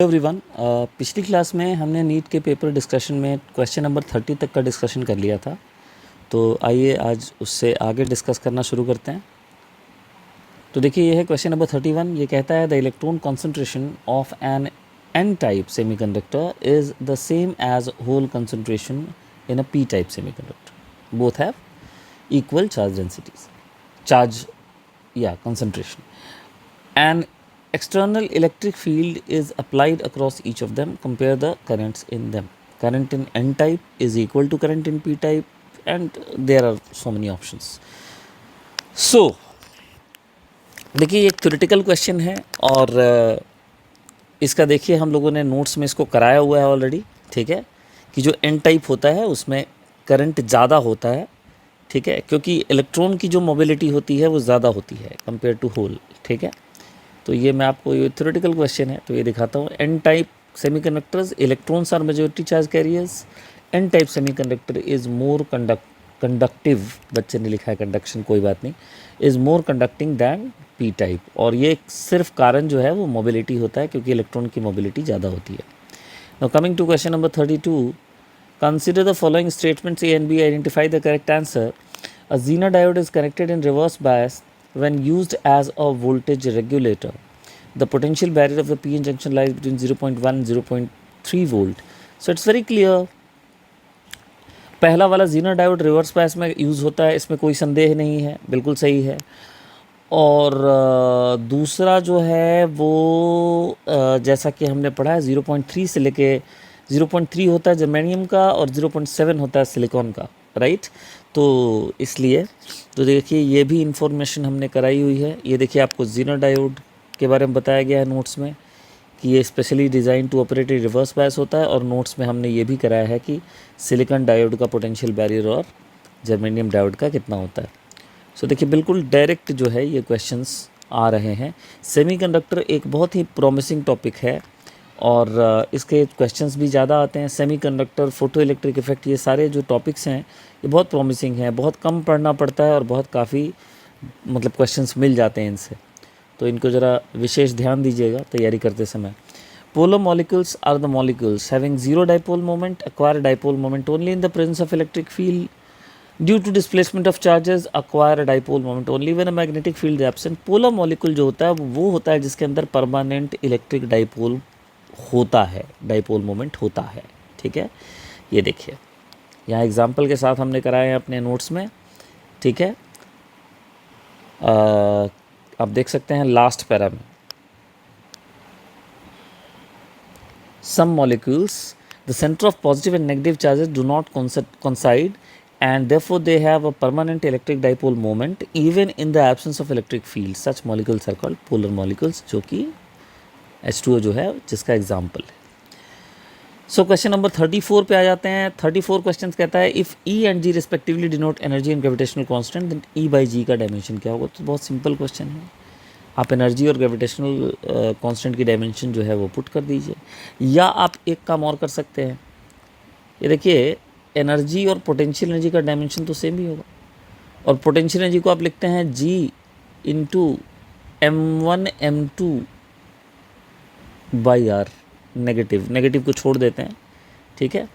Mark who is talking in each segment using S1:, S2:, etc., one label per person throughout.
S1: Everyone, पिछली class में हमने नीट के पेपर डिस्कशन में क्वेश्चन नंबर 30 तक का डिस्कशन कर लिया था। तो आइए आज उससे आगे डिस्कस करना शुरू करते हैं। तो देखिए, यह है क्वेश्चन नंबर 31। ये कहता है the electron concentration of n n type semiconductor is the same as hole concentration in a p type semiconductor. Both have equal charge densities, concentration. An external electric field is applied across each of them. Compare the currents in them. Current in N type is equal to current in P type, and there are so many options. So, देखिए, ये एक theoretical question है और इसका देखिए हम लोगों ने नोट्स में इसको कराया हुआ है ऑलरेडी। ठीक है, कि जो N टाइप होता है उसमें करंट ज़्यादा होता है। ठीक है, क्योंकि इलेक्ट्रॉन की जो मोबिलिटी होती है वो ज़्यादा होती है कंपेयर टू होल। ठीक है, तो ये मैं आपको, ये थ्योरेटिकल क्वेश्चन है तो ये दिखाता हूँ। N type semiconductors electrons are majority charge carriers. N type semiconductor is more conductive, बच्चे ने लिखा है कंडक्शन, कोई बात नहीं, is more conducting than p type. और ये सिर्फ कारण जो है वो मोबिलिटी होता है, क्योंकि इलेक्ट्रॉन की मोबिलिटी ज़्यादा होती है। Now coming to question number 32, consider the following statements A and B, identify the correct answer. A Zener diode is connected in reverse bias when used as a voltage regulator. The potential barrier of the PN junction lies between 0.1 and 0.3 volt. So it's very clear. पहला वाला Zener diode reverse bias में use होता है, इसमें कोई संदेह नहीं है, बिल्कुल सही है। और दूसरा जो है वो जैसा कि हमने पढ़ा है 0.3 से लेके 0.3 होता है जर्मेनियम का और 0.7 होता है सिलिकॉन का, राइट। तो इसलिए तो देखिए ये भी इंफॉर्मेशन हमने कराई हुई है। ये देखिए आपको Zener डायोड के बारे में बताया गया है नोट्स में कि ये specially design to operate reverse bias होता है, और नोट्स में हमने ये भी कराया है कि सिलिकॉन डायोड का पोटेंशियल बैरियर और जर्मेनियम डायोड का कितना होता है। सो देखिए बिल्कुल डायरेक्ट जो है ये क्वेश्चंस आ रहे हैं। सेमीकंडक्टर एक बहुत ही प्रॉमिसिंग टॉपिक है और इसके क्वेश्चंस भी ज़्यादा आते हैं। सेमीकंडक्टर, फोटो इलेक्ट्रिक इफेक्ट, ये सारे जो टॉपिक्स हैं ये बहुत प्रॉमिसिंग हैं, बहुत कम पढ़ना पड़ता है और बहुत काफ़ी मतलब क्वेश्चंस मिल जाते हैं इनसे, तो इनको ज़रा विशेष ध्यान दीजिएगा तैयारी करते समय। Polar molecules are the molecules having zero dipole moment, acquire dipole moment only in the presence of electric field due to displacement of charges, acquire dipole moment only when a magnetic field is absent. Polar molecule जो होता है वो होता है जिसके अंदर permanent electric dipole होता है, डाइपोल मोमेंट होता है। ठीक है, ये देखिए यहाँ एग्जाम्पल के साथ हमने कराए हैं अपने नोट्स में। ठीक है, आप देख सकते हैं लास्ट पैरा में, some molecules the centre of positive and negative charges do not coincide and therefore they have a permanent electric dipole moment even in the absence of electric field. Such molecules are called polar molecules, जो कि H2O जो है जिसका example है। So question number 34 पे आ जाते हैं। 34 question कहता है if E and G respectively denote energy and gravitational constant then E by G का डायमेंशन क्या होगा। तो बहुत सिंपल क्वेश्चन है, आप एनर्जी और ग्रेविटेशनल कांस्टेंट की डायमेंशन जो है वो पुट कर दीजिए, या आप एक काम और कर सकते हैं। ये देखिए एनर्जी और पोटेंशियल एनर्जी का डायमेंशन तो सेम ही होगा, और पोटेंशियल एनर्जी को आप लिखते हैं G into M1 M2 by r. Negative को छोड़ देते हैं, ठीक है,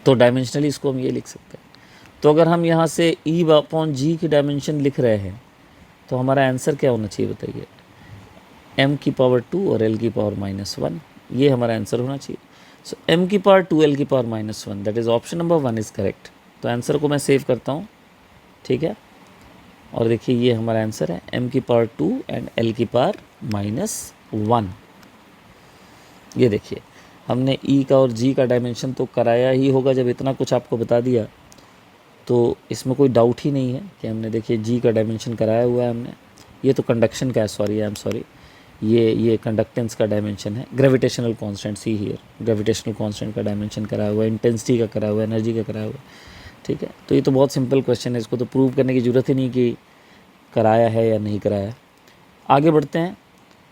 S1: तो डायमेंशनली इसको हम ये लिख सकते हैं। तो अगर हम यहाँ से E अपॉन G की डायमेंशन लिख रहे हैं तो हमारा आंसर क्या होना चाहिए बताइए, m की पावर 2 और l की पावर -1, ये हमारा आंसर होना चाहिए। सो m की पावर 2 l की power -1, that is option number 1 is correct. तो आंसर को मैं सेव करता हूँ, ठीक है, और देखिए ये हमारा आंसर है m की पावर 2 एंड l की पावर -1। ये देखिए हमने E का और G का डायमेंशन तो कराया ही होगा, जब इतना कुछ आपको बता दिया तो इसमें कोई डाउट ही नहीं है कि हमने देखिए G का डायमेंशन कराया हुआ है हमने। ये तो कंडक्शन का है, सॉरी आई एम सॉरी, ये कंडक्टेंस का डायमेंशन है। Gravitational constant, see here, gravitational constant का डायमेंशन कराया हुआ है, इंटेंसिटी का कराया हुआ है, एनर्जी का कराया हुआ है। ठीक है, तो ये तो बहुत सिंपल क्वेश्चन है, इसको तो प्रूव करने की ज़रूरत ही नहीं कि कराया है या नहीं कराया। आगे बढ़ते हैं।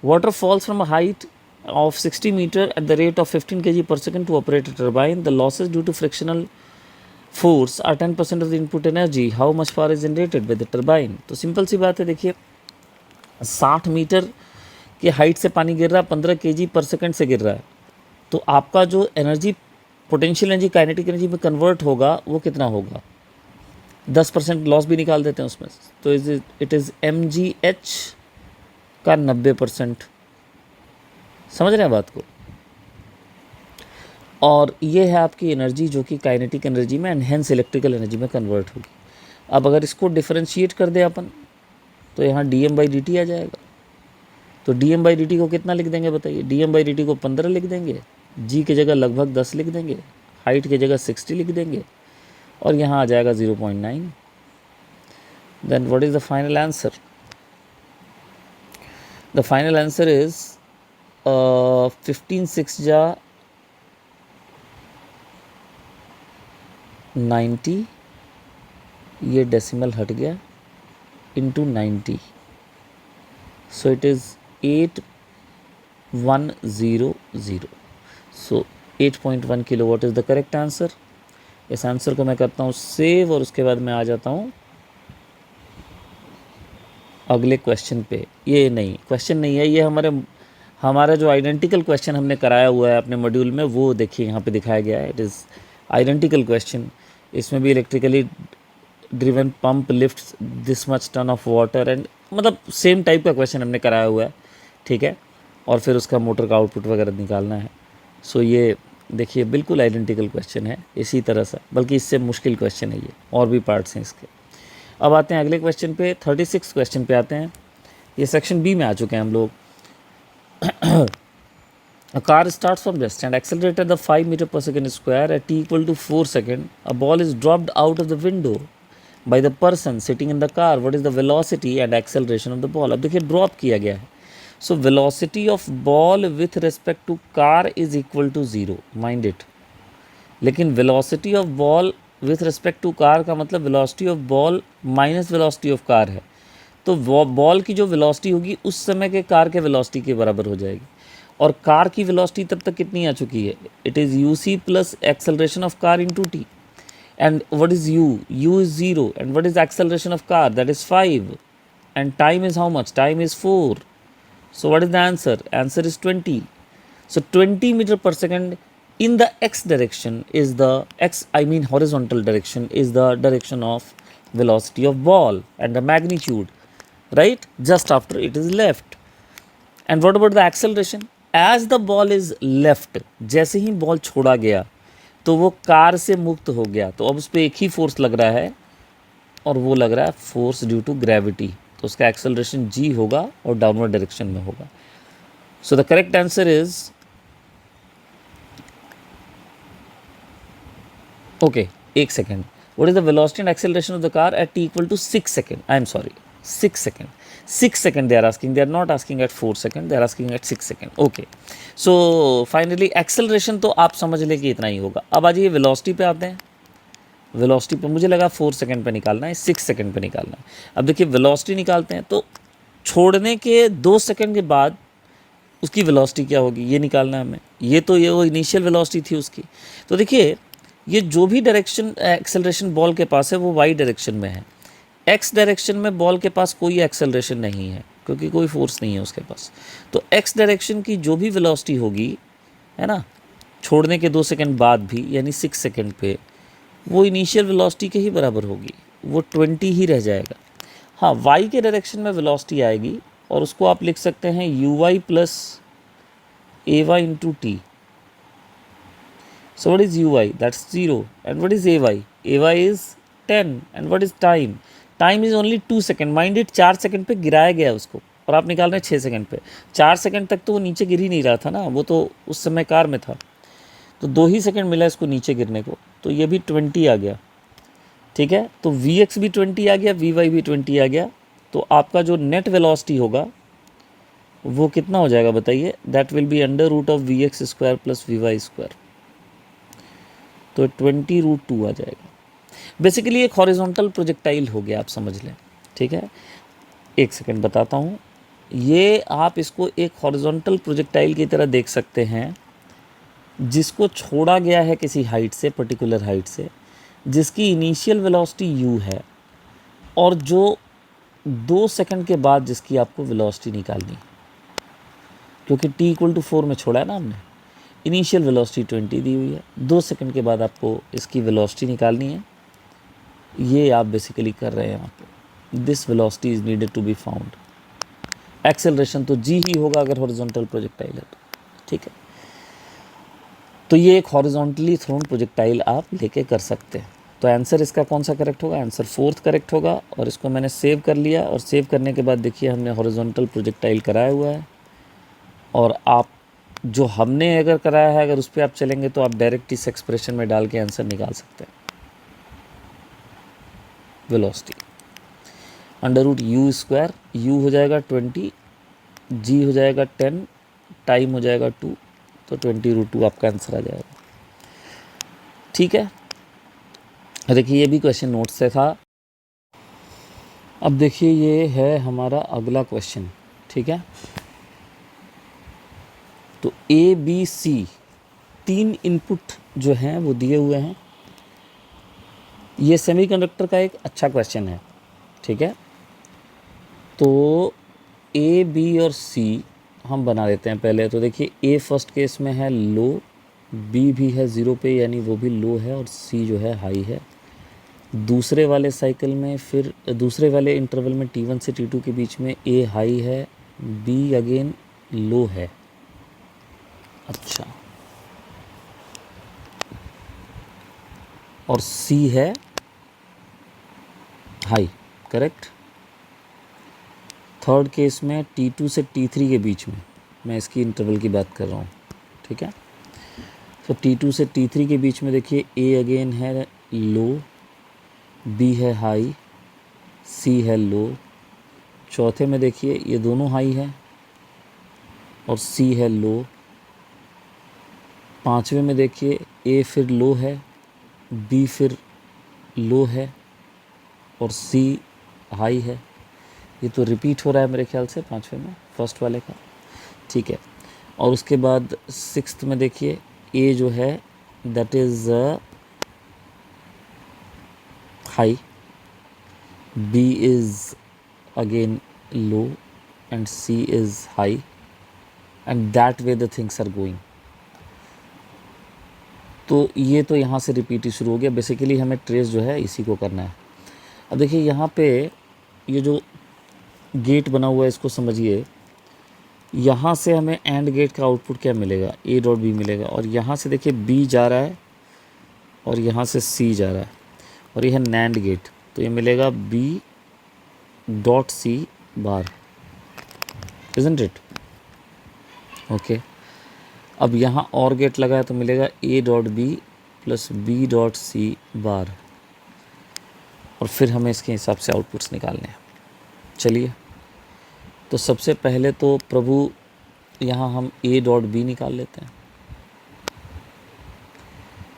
S1: Water falls from a height of 60 meter at the rate of 15 kg per second to operate a turbine. The losses due to frictional force are 10% of the input energy. How much power is generated by the turbine? तो simple सी बात है, देखिए 60 metre कि height से पानी गिर रहा है 15 kg पर सेकंड से गिर रहा है, तो आपका जो energy potential energy kinetic energy में कन्वर्ट होगा वो कितना होगा, 10% लॉस भी निकाल देते हैं उसमें, तो इट इज़ mgh का 90%। समझ रहे हैं बात को। और ये है आपकी एनर्जी जो कि काइनेटिक एनर्जी में एनहेंस इलेक्ट्रिकल एनर्जी में कन्वर्ट होगी। अब अगर इसको डिफरेंशिएट कर दे अपन तो यहाँ dm/dt आ जाएगा। तो dm/dt को कितना लिख देंगे बताइए, dm/dt को 15 लिख देंगे, g की जगह लगभग 10 लिख देंगे, हाइट की जगह 60 लिख देंगे, और यहाँ आ जाएगा 0.9। Then what is the final answer? The final answer is 15 6 जा 90, ये डेसिमल हट गया, into 90, so it is 8100। So 8.1 kilowatt is the correct answer. इस आंसर को मैं करता हूँ सेव, और उसके बाद मैं आ जाता हूँ अगले क्वेश्चन पे। ये नहीं, क्वेश्चन नहीं है, ये हमारा जो आइडेंटिकल क्वेश्चन हमने कराया हुआ है अपने मॉड्यूल में, वो देखिए यहाँ पे दिखाया गया है। It is identical question. इसमें भी electrically driven pump lift this much ton of water, and मतलब सेम टाइप का क्वेश्चन हमने कराया हुआ है, ठीक है। और फिर उसका मोटर का आउटपुट वगैरह निकालना है। सो ये देखिए बिल्कुल आइडेंटिकल क्वेश्चन है इसी तरह से, बल्कि इससे मुश्किल क्वेश्चन है ये, और भी पार्ट्स हैं इसके। अब आते हैं अगले क्वेश्चन पे, 36 क्वेश्चन पे आते हैं। ये सेक्शन बी में आ चुके हैं हम लोग। A car starts from rest and accelerates at the 5 meter per second square at t equal to 4 second. A ball is dropped out of the window by the person sitting in the car. What is the velocity and acceleration of the ball? अब देखिए drop किया गया है। So velocity of ball with respect to car is equal to 0. Mind it. लेकिन velocity of ball with respect to car का मतलब velocity of ball minus velocity of car है। तो बॉल की जो वेलोसिटी होगी उस समय के कार के वेलोसिटी के बराबर हो जाएगी। और कार की वेलोसिटी तब तक कितनी आ चुकी है? It is uc plus acceleration of car into t. And what is u is 0, and what is acceleration of car? That is 5, and time is how much? Time is 4। So what is the answer? Answer is 20। सो 20 metre पर second in the x direction is the horizontal direction is the direction of velocity of ball, and the magnitude, right, just after it is left. And what about the acceleration? As the ball is left, जैसे ही ball छोड़ा गया तो वो car से मुक्त हो गया, तो अब उस पर एक ही फोर्स लग रहा है, और वो लग रहा है फोर्स ड्यू टू ग्रेविटी। तो उसका एक्सेलरेशन g होगा और डाउनवर्ड डायरेक्शन में होगा। So the correct answer is okay, एक second. What is the velocity and acceleration of the car at t equal to 6 second? I am sorry, 6 second. 6 second they are asking. They are not asking at 4 second. They are asking at 6 second. Okay. So finally acceleration तो आप समझ लें कि इतना ही होगा। अब आज ये velocity पे आते हैं। velocity पे मुझे लगा 4 सेकंड पे निकालना है, 6 सेकंड पे निकालना है। अब देखिए velocity निकालते हैं तो छोड़ने के 2 सेकंड के बाद उसकी velocity क्या होगी ये निकालना है हमें। ये वो इनिशियल velocity थी उसकी। तो देखिए ये जो भी डायरेक्शन एक्सेलरेशन बॉल के पास है वो वाई डायरेक्शन में है। एक्स डायरेक्शन में बॉल के पास कोई एक्सेलरेशन नहीं है क्योंकि कोई फोर्स नहीं है उसके पास। तो एक्स डायरेक्शन की जो भी वेलोसिटी होगी, है ना, छोड़ने के 2 सेकंड बाद भी, यानी 6 सेकंड पे, वो इनिशियल वेलोसिटी के ही बराबर होगी, वो 20 ही रह जाएगा। हाँ, वाई के डायरेक्शन में वेलोसिटी आएगी और उसको आप लिख सकते हैं u y plus a y into t. So what is ui? That's 0. And what is ay? Ay is 10. And what is time? Time is only 2 second. Mind it, 4 second पे गिराया गया है उसको, और आप निकाल रहे हैं 6 सेकंड पे। 4 सेकंड तक तो वो नीचे गिर ही नहीं रहा था ना, वो तो उस समय कार में था। तो 2 ही सेकंड मिला इसको नीचे गिरने को, तो ये भी 20 आ गया, ठीक है। तो vx भी 20 आ गया, vy भी 20 आ गया। तो आपका जो नेट वेलोसिटी होगा वो कितना हो जाएगा बताइए? That will be under root of vx square plus vy square. तो 20√2 आ जाएगा। बेसिकली एक हॉरिजॉन्टल प्रोजेक्टाइल हो गया, आप समझ लें, ठीक है। एक सेकंड बताता हूँ। ये आप इसको एक हॉरिजॉन्टल प्रोजेक्टाइल की तरह देख सकते हैं जिसको छोड़ा गया है किसी हाइट से, पर्टिकुलर हाइट से, जिसकी इनिशियल वेलोसिटी u है, और जो 2 सेकंड के बाद जिसकी आपको वेलोसिटी निकालनी। क्योंकि t इक्वल टू 4 में छोड़ा है ना हमने। इनिशियल वेलोसिटी 20 दी हुई है, 2 सेकंड के बाद आपको इसकी वेलोसिटी निकालनी है। ये आप बेसिकली कर रहे हैं यहाँ पे। This velocity is needed to be found. Acceleration तो g ही होगा अगर हॉरिजॉन्टल प्रोजेक्टाइल है तो, ठीक है। तो ये एक हॉरिजॉन्टली थ्रोन प्रोजेक्टाइल आप लेके कर सकते हैं। तो आंसर इसका कौन सा करेक्ट होगा? आंसर 4th करेक्ट होगा। और इसको मैंने सेव कर लिया, और सेव करने के बाद देखिए हमने हॉरिजॉन्टल प्रोजेक्टाइल कराया हुआ है। और आप जो हमने अगर कराया है, अगर उस पर आप चलेंगे तो आप डायरेक्ट इस एक्सप्रेशन में डाल के आंसर निकाल सकते हैं। वेलोसिटी √u², u हो जाएगा 20, g हो जाएगा 10, टाइम हो जाएगा 2, तो 20√2 आपका आंसर आ जाएगा। ठीक है, देखिए ये भी क्वेश्चन नोट से था। अब देखिए ये है हमारा अगला क्वेश्चन, ठीक है। तो ABC 3 इनपुट जो हैं वो दिए हुए हैं। ये सेमीकंडक्टर का एक अच्छा क्वेश्चन है, ठीक है। तो A, B और C हम बना देते हैं पहले। तो देखिए A फर्स्ट केस में है लो, B भी है 0 पे यानी वो भी लो है, और C जो है हाई है। दूसरे वाले साइकिल में फिर दूसरे वाले इंटरवल में T1 से T2 के बीच में A हाई है, B अगेन लो है। अच्छा, और C है हाई, करेक्ट। थर्ड केस में T2 से T3 के बीच में, मैं इसकी इंटरवल की बात कर रहा हूँ, ठीक है। तो T2 से T3 के बीच में देखिए A अगेन है लो, B है हाई, C है लो। चौथे में देखिए ये दोनों हाई है और C है लो। पांचवे में देखिए A फिर लो है, B फिर लो है और C हाई है। ये तो रिपीट हो रहा है मेरे ख्याल से पांचवे में, फर्स्ट वाले का, ठीक है। और उसके बाद सिक्स्थ में देखिए A जो है that is high, B is again low and C is high, and that way the things are going. तो ये तो यहाँ से रिपीट ही शुरू हो गया। बेसिकली हमें ट्रेस जो है इसी को करना है। अब देखिए यहाँ पे ये जो गेट बना हुआ है इसको समझिए। यहाँ से हमें एंड गेट का आउटपुट क्या मिलेगा? A.B मिलेगा। और यहाँ से देखिए B जा रहा है और यहाँ से C जा रहा है, और ये है नैंड गेट, तो ये मिलेगा B.C bar, isn't it? Okay. अब यहाँ और गेट लगा है तो मिलेगा A.B प्लस B.C बार, और फिर हमें इसके हिसाब से आउटपुट्स निकालने हैं। चलिए, तो सबसे पहले तो प्रभु यहाँ हम A.B निकाल लेते हैं।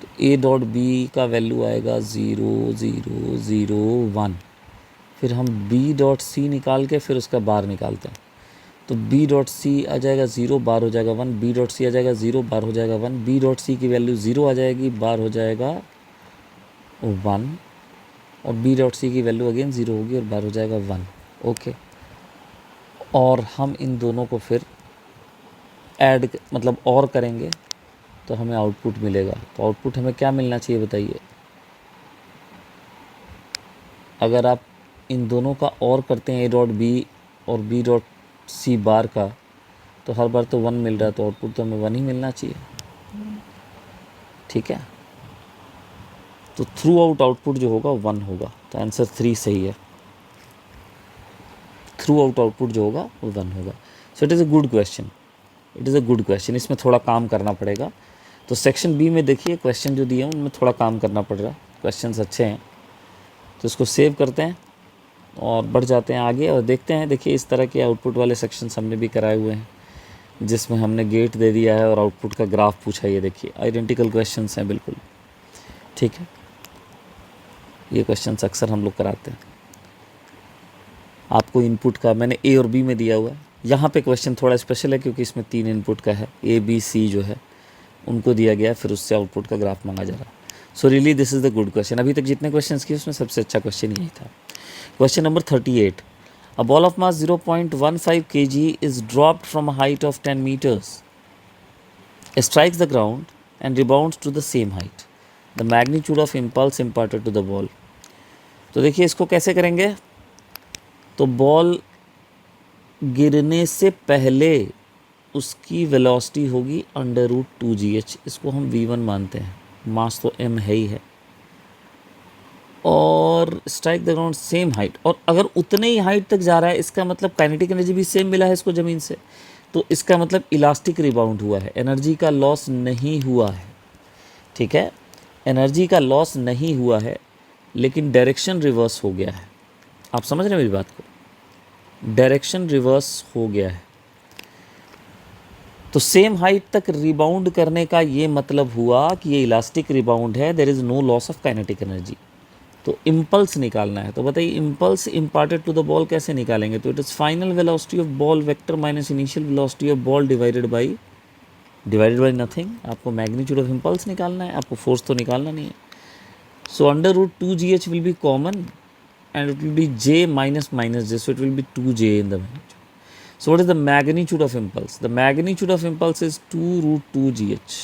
S1: तो A.B का वैल्यू आएगा 0 0 0 1। फिर हम B.C निकाल के फिर उसका बार निकालते हैं। तो B.C आ जाएगा 0, बार हो जाएगा 1, B.C आ जाएगा 0, बार हो जाएगा 1, B.C की वैल्यू 0 आ जाएगी, बार हो जाएगा 1, और B.C की वैल्यू अगेन 0 होगी और बार हो जाएगा 1। ओके, और हम इन दोनों को फिर ऐड मतलब और करेंगे तो हमें आउटपुट मिलेगा। तो आउटपुट हमें क्या मिलना चाहिए बताइए? अगर आप इन दोनों का और करते हैं A.B और B.C बार का, तो हर बार तो 1 मिल रहा है, तो आउटपुट तो हमें 1 ही मिलना चाहिए, ठीक है। तो थ्रू आउट आउटपुट जो होगा 1 होगा, तो आंसर 3 सही है। थ्रू आउट आउटपुट जो होगा वो 1 होगा। सो it is a good question, it is a good question. इसमें थोड़ा काम करना पड़ेगा। तो सेक्शन बी में देखिए क्वेश्चन जो दिए हैं उनमें थोड़ा काम करना पड़ रहा है। क्वेश्चंस अच्छे हैं, तो इसको सेव करते हैं और बढ़ जाते हैं आगे और देखते हैं। देखिए इस तरह के आउटपुट वाले सेक्शंस हमने भी कराए हुए हैं, जिसमें हमने गेट दे दिया है और आउटपुट का ग्राफ पूछा है। ये देखिए आइडेंटिकल क्वेश्चंस हैं बिल्कुल, ठीक है। ये क्वेश्चंस अक्सर हम लोग कराते हैं। आपको इनपुट का मैंने A और B में दिया हुआ है। यहाँ पे क्वेश्चन थोड़ा स्पेशल है क्योंकि इसमें 3 इनपुट का है, A B C जो है उनको दिया गया है, फिर उससे आउटपुट का ग्राफ मांगा जा रहा है। So really this is the good question. अभी तक जितने क्वेश्चंस किए उसमें सबसे अच्छा क्वेश्चन यही था। Question number 38, A ball of mass 0.15 kg is dropped from a height of 10 meters, strikes the ground and rebounds to the same height. The magnitude of impulse imparted to the ball. तो देखिए इसको कैसे करेंगे. तो ball गिरने से पहले उसकी वेलोसिटी होगी √2gh. इसको हम v1 मानते हैं. मास तो m है ही है. और strike the ground same height. और अगर उतने ही हाइट तक जा रहा है इसका मतलब काइनेटिक एनर्जी भी सेम मिला है इसको ज़मीन से. तो इसका मतलब इलास्टिक रिबाउंड हुआ है. एनर्जी का लॉस नहीं हुआ है. ठीक है, एनर्जी का लॉस नहीं हुआ है लेकिन डायरेक्शन रिवर्स हो गया है. आप समझ रहे हैं मेरी बात को. डायरेक्शन रिवर्स हो गया है. तो सेम हाइट तक रिबाउंड करने का ये मतलब हुआ कि ये इलास्टिक रिबाउंड है. There is no loss of kinetic energy. तो इम्पल्स निकालना है. तो बताइए impulse imparted to the ball कैसे निकालेंगे. तो it is final velocity of ball vector minus initial velocity of ball divided by nothing. आपको मैग्नीट्यूड ऑफ इम्पल्स निकालना है, आपको फोर्स तो निकालना नहीं है. So √2gh will be common and it will be j minus j, so it will be 2j in the magnitude. So what is the magnitude of impulse? The magnitude of impulse is 2√2gh.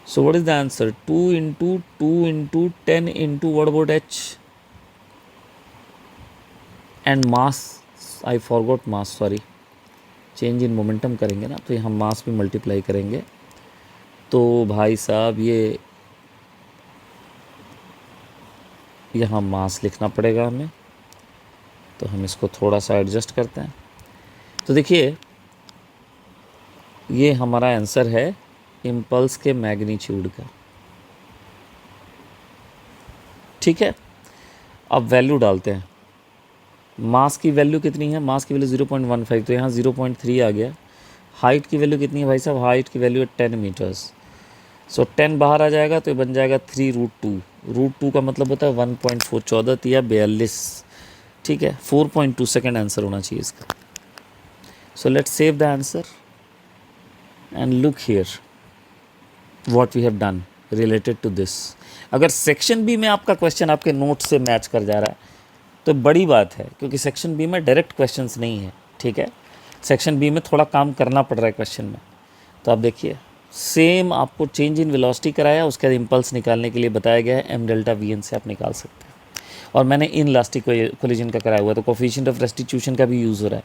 S1: So what is the answer? 2 into 10 into what about h? And mass, I forgot mass, sorry. Change in momentum करेंगे ना तो यहाँ मास भी multiply करेंगे. तो भाई साहब ये यहाँ मास लिखना पड़ेगा हमें. तो हम इसको थोड़ा सा एडजस्ट करते हैं. तो देखिए ये हमारा आंसर है इम्पल्स के मैग्नीट्यूड का. ठीक है, अब वैल्यू डालते हैं. मास की वैल्यू कितनी है. मास की वैल्यू 0.15, तो यहाँ 0.3 आ गया. हाइट की वैल्यू कितनी है भाई साहब. हाइट की वैल्यू है 10 मीटर्स. सो 10 बाहर आ जाएगा तो ये बन जाएगा 3√2. √2 का मतलब होता है 1.4, 14 या 42. ठीक है, 4.2 सेकेंड आंसर होना चाहिए इसका. So let's save the answer and look here what we have done related to this. अगर सेक्शन बी में आपका क्वेश्चन आपके नोट से मैच कर जा रहा है तो बड़ी बात है, क्योंकि सेक्शन बी में डायरेक्ट क्वेश्चंस नहीं है. ठीक है, सेक्शन बी में थोड़ा काम करना पड़ रहा है क्वेश्चन में. तो आप देखिए सेम आपको चेंज इन वेलोसिटी कराया, उसके बाद इम्पल्स निकालने के लिए बताया गया है. m डेल्टा vn से आप निकाल सकते हैं. और मैंने इन इलास्टिक कोलिजन का कराया हुआ है तो कोफिशिएंट ऑफ रेस्टिट्यूशन का भी यूज़ हो रहा है.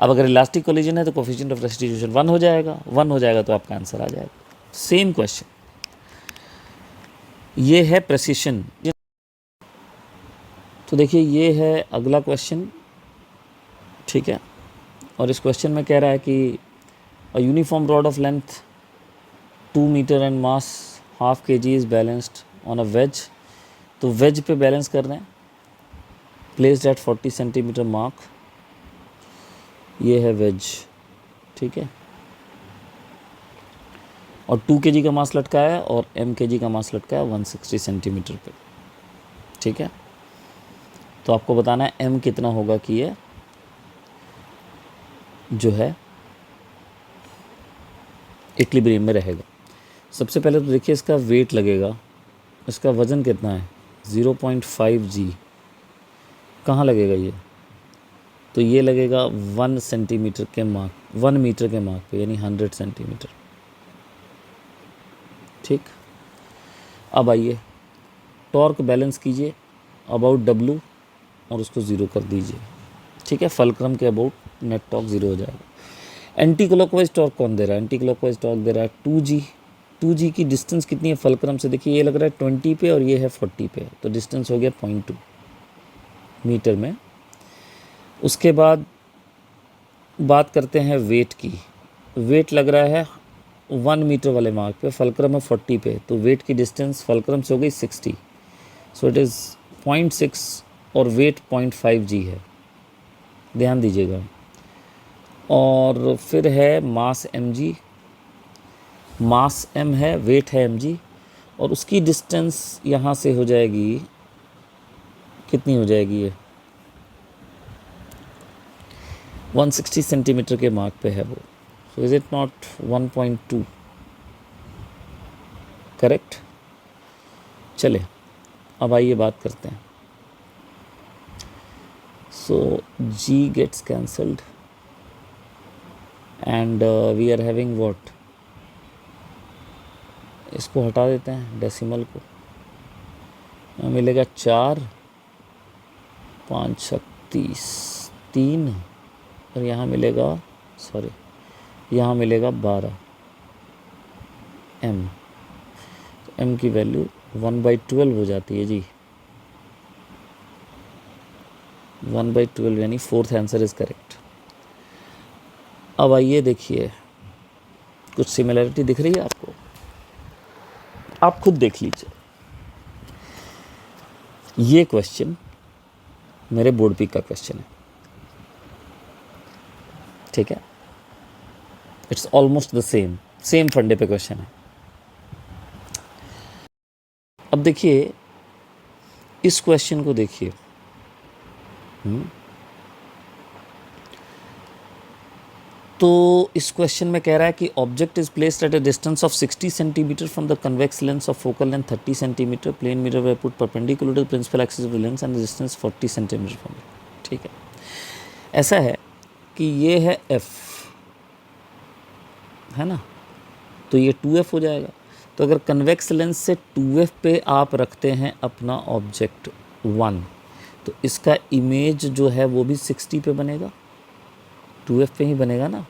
S1: अब अगर इलास्टिक कोलिजन है तो कोफिशिएंट ऑफ रेस्टिट्यूशन 1 हो जाएगा. 1 हो जाएगा तो आपका आंसर आ जाएगा. Same question. ये है प्रेसिशन. तो देखिए ये है अगला क्वेश्चन. ठीक है, और इस क्वेश्चन में कह रहा है कि a uniform rod of length 2 metre and mass ½ kg is balanced on a wedge. तो वेज पे बैलेंस कर रहे हैं. Placed at 40 centimetre mark. ये है वेज. ठीक है, और 2 kg का मास लटकाया है और m kg का मास लटकाया 160 सेंटीमीटर पे. ठीक है, तो आपको बताना है m कितना होगा कि ये जो है इक्विलिब्रियम में रहेगा. सबसे पहले तो देखिए इसका वेट लगेगा. इसका वज़न कितना है 0.5 g. कहाँ लगेगा ये. तो ये लगेगा 1 सेंटीमीटर के मार्क 1 मीटर के मार्क पे, यानी 100 सेंटीमीटर. ठीक, अब आइए टॉर्क बैलेंस कीजिए अबाउट W और उसको ज़ीरो कर दीजिए. ठीक है, फलक्रम के अबाउट नेट टॉर्क ज़ीरो हो जाएगा. एंटी क्लॉकवाइज टॉर्क कौन दे रहा है. एंटी क्लॉकवाइज टॉर्क दे रहा है 2g. 2g की डिस्टेंस कितनी है फलक्रम से. देखिए ये लग रहा है 20 पे और ये है 40 पे, तो डिस्टेंस हो गया 0.2 मीटर में. उसके बाद बात करते हैं वेट की. वेट लग रहा है 1 मीटर वाले मार्क पे, फलक्रम है 40 पे, तो वेट की डिस्टेंस फलक्रम से हो गई 60. सो इट इज़ 0.6 और वेट 0.5 g है. ध्यान दीजिएगा. और फिर है मास mg. मास m है, वेट है mg, और उसकी डिस्टेंस यहाँ से हो जाएगी कितनी हो जाएगी ये 160 सेंटीमीटर के मार्क पे है वो. So is it not 1.2 correct. चले अब आइए बात करते हैं. so g gets cancelled and we are having what, इसको हटा देते हैं डेसिमल को, यहाँ मिलेगा 4 5 36 3 और यहाँ मिलेगा यहाँ मिलेगा 12 m। तो m की वैल्यू 1/12 हो जाती है जी, 1/12 यानी फोर्थ आंसर इज करेक्ट। अब आइए देखिए, कुछ सिमिलरिटी दिख रही है आपको, आप खुद देख लीजिए। ये क्वेश्चन मेरे बोर्ड पिक का क्वेश्चन है, ठीक है, इट्स ऑलमोस्ट द सेम फंडे पे क्वेश्चन है। अब देखिए इस क्वेश्चन को देखिए, तो इस क्वेश्चन में कह रहा है कि object is placed at a distance of 60 centimetre from the convex lens of focal length 30 centimetre, plane mirror we put perpendicular to principal axis of the lens and distance 40 centimetre from it. ठीक है, ऐसा है कि ये है f, है ना, तो ये 2f हो जाएगा। तो अगर कन्वेक्स लेंस से 2f पे आप रखते हैं अपना ऑब्जेक्ट 1, तो इसका इमेज जो है वो भी 60 पे बनेगा, 2f पे ही बनेगा ना।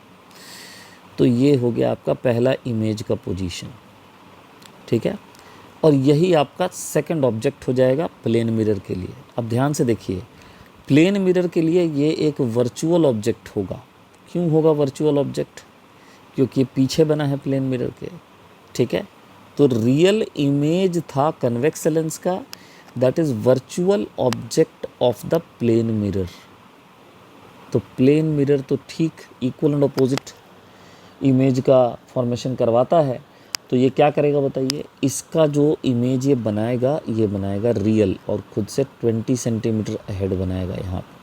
S1: तो ये हो गया आपका पहला इमेज का पोजीशन, ठीक है, और यही आपका सेकंड ऑब्जेक्ट हो जाएगा प्लेन मिरर के लिए। अब ध्यान से देखिए, प्लेन मिरर के लिए ये एक वर्चुअल ऑब्जेक्ट होगा। क्यों होगा वर्चुअल ऑब्जेक्ट? क्योंकि पीछे बना है प्लेन मिरर के, ठीक है। तो रियल इमेज था कन्वेक्स लेंस का, that is virtual object of the plane mirror. तो प्लेन मिरर तो ठीक इक्वल एंड अपोजिट इमेज का फॉर्मेशन करवाता है। तो ये क्या करेगा बताइए, इसका जो इमेज ये बनाएगा रियल, और खुद से 20 सेंटीमीटर अहेड बनाएगा यहाँ पे।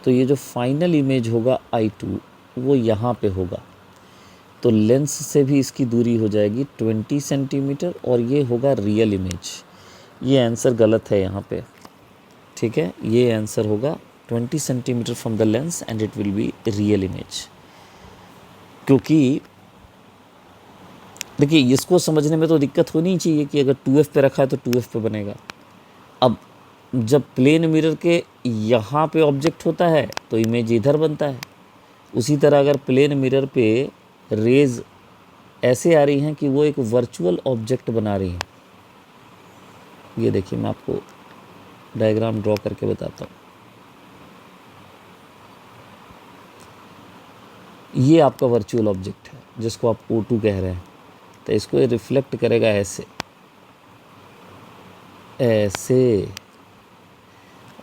S1: तो ये जो फाइनल इमेज होगा I2 वो यहाँ पे होगा। तो लेंस से भी इसकी दूरी हो जाएगी 20 सेंटीमीटर और ये होगा रियल इमेज। ये आंसर गलत है यहाँ पे, ठीक है, ये आंसर होगा 20 centimetre from the lens and it will be real image. क्योंकि देखिए इसको समझने में तो दिक्कत होनी चाहिए कि अगर 2f पे रखा है तो 2f पे बनेगा। अब जब प्लेन मिरर के यहाँ पे ऑब्जेक्ट होता है तो इमेज इधर बनता है। उसी तरह अगर प्लेन मिरर पे रेज ऐसे आ रही हैं कि वो एक वर्चुअल ऑब्जेक्ट बना रही हैं। ये देखिए मैं आपको डायग्राम ड्रॉ करके बताता हूँ। ये आपका वर्चुअल ऑब्जेक्ट है जिसको आप O2 कह रहे हैं। तो इसको ये रिफ्लेक्ट करेगा ऐसे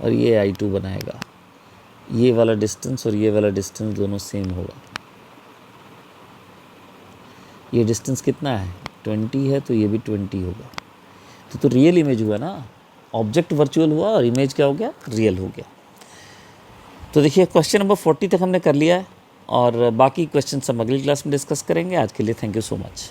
S1: और ये I2 बनाएगा। ये वाला डिस्टेंस और ये वाला डिस्टेंस दोनों सेम होगा। ये डिस्टेंस कितना है 20 है, तो ये भी 20 होगा। तो रियल इमेज हुआ ना, ऑब्जेक्ट वर्चुअल हुआ और इमेज क्या हो गया, रियल हो गया। तो देखिए क्वेश्चन नंबर 40 तक हमने कर लिया है और बाकी क्वेश्चन हम अगली क्लास में डिस्कस करेंगे। आज के लिए थैंक यू सो मच।